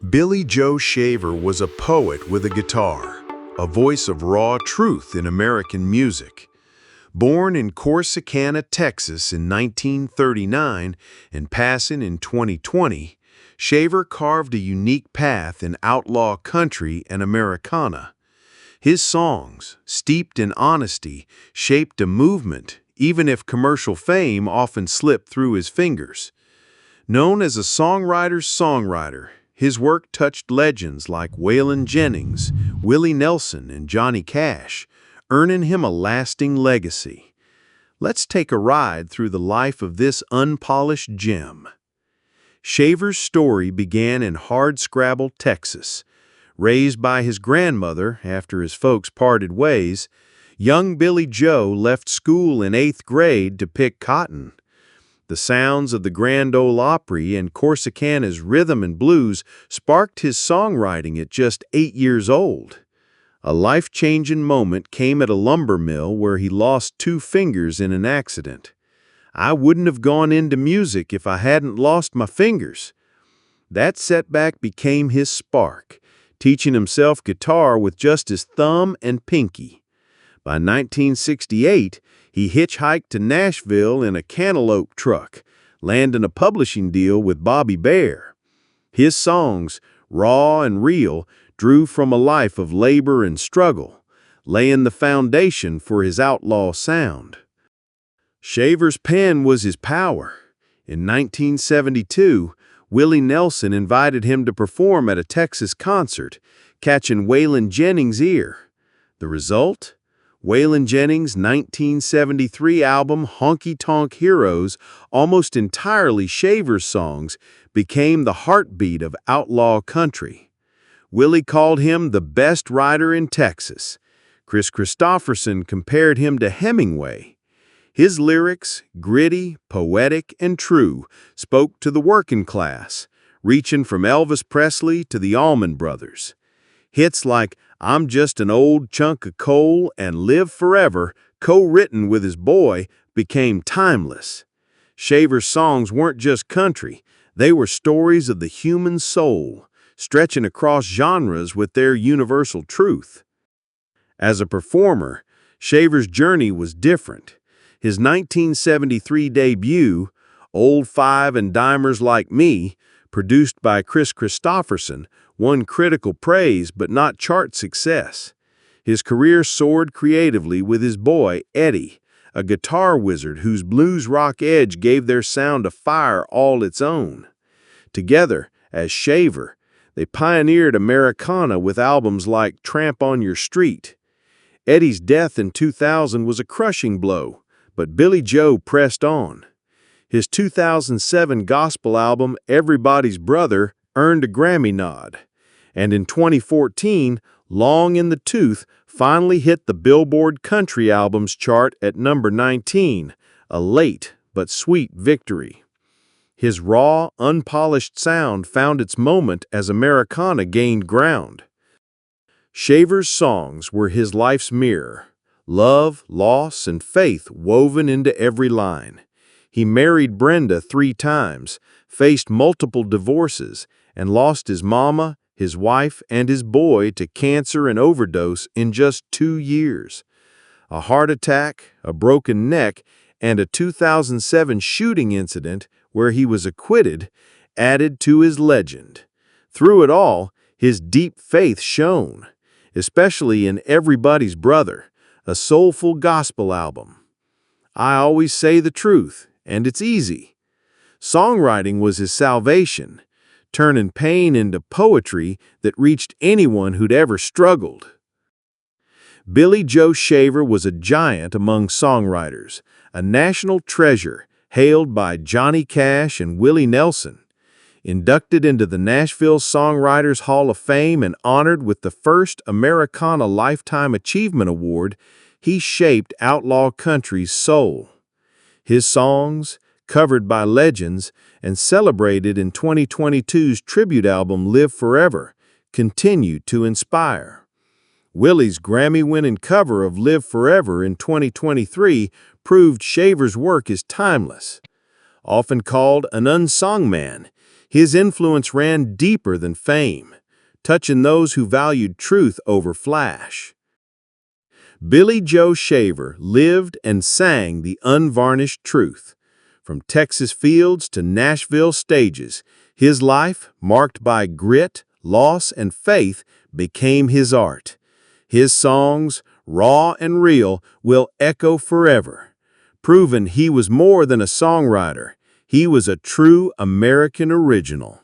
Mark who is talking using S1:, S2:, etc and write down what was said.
S1: Billy Joe Shaver was a poet with a guitar, a voice of raw truth in American music. Born in Corsicana, Texas in 1939 and passing in 2020, Shaver carved a unique path in outlaw country and Americana. His songs, steeped in honesty, shaped a movement, even if commercial fame often slipped through his fingers. Known as a songwriter's songwriter, his work touched legends like Waylon Jennings, Willie Nelson, and Johnny Cash, earning him a lasting legacy. Let's take a ride through the life of this unpolished gem. Shaver's story began in hardscrabble, Texas. Raised by his grandmother after his folks parted ways, young Billy Joe left school in 8th grade to pick cotton. The sounds of the Grand Ole Opry and Corsicana's rhythm and blues sparked his songwriting at just 8 years old. A life-changing moment came at a lumber mill where he lost 2 fingers in an accident. "I wouldn't have gone into music if I hadn't lost my fingers." That setback became his spark, teaching himself guitar with just his thumb and pinky. By 1968, he hitchhiked to Nashville in a cantaloupe truck, landing a publishing deal with Bobby Bare. His songs, raw and real, drew from a life of labor and struggle, laying the foundation for his outlaw sound. Shaver's pen was his power. In 1972, Willie Nelson invited him to perform at a Texas concert, catching Waylon Jennings' ear. The result? Waylon Jennings' 1973 album Honky Tonk Heroes, almost entirely Shaver's songs, became the heartbeat of outlaw country. Willie called him the best writer in Texas. Kris Kristofferson compared him to Hemingway. His lyrics, gritty, poetic, and true, spoke to the working class, reaching from Elvis Presley to the Allman Brothers. Hits like "I'm Just an Old Chunk of Coal" and "Live Forever," co-written with his boy, became timeless. Shaver's songs weren't just country, they were stories of the human soul, stretching across genres with their universal truth. As a performer, Shaver's journey was different. His 1973 debut, Old Five and Dimers Like Me, produced by Kris Kristofferson, won critical praise but not chart success. His career soared creatively with his boy, Eddie, a guitar wizard whose blues rock edge gave their sound a fire all its own. Together, as Shaver, they pioneered Americana with albums like Tramp on Your Street. Eddie's death in 2000 was a crushing blow, but Billy Joe pressed on. His 2007 gospel album, Everybody's Brother, earned a Grammy nod. And in 2014, Long in the Tooth finally hit the Billboard Country Albums chart at number 19, a late but sweet victory. His raw, unpolished sound found its moment as Americana gained ground. Shaver's songs were his life's mirror. Love, loss, and faith woven into every line. He married Brenda 3 times, faced multiple divorces, and lost his mama, his wife, and his boy to cancer and overdose in just 2 years. A heart attack, a broken neck, and a 2007 shooting incident where he was acquitted added to his legend. Through it all, his deep faith shone, especially in Everybody's Brother, a soulful gospel album. I always say the truth, and it's easy. Songwriting was his salvation, turning pain into poetry that reached anyone who'd ever struggled. Billy Joe Shaver was a giant among songwriters, a national treasure hailed by Johnny Cash and Willie Nelson. Inducted into the Nashville Songwriters Hall of Fame and honored with the first Americana Lifetime Achievement Award, he shaped outlaw country's soul. His songs, covered by legends and celebrated in 2022's tribute album Live Forever, continue to inspire. Willie's Grammy-winning cover of Live Forever in 2023 proved Shaver's work is timeless. Often called an unsung man, His influence ran deeper than fame, touching those who valued truth over flash. Billy Joe Shaver lived and sang the unvarnished truth. From Texas fields to Nashville stages, his life, marked by grit, loss, and faith, became his art. His songs, raw and real, will echo forever, proving he was more than a songwriter. He was a true American original.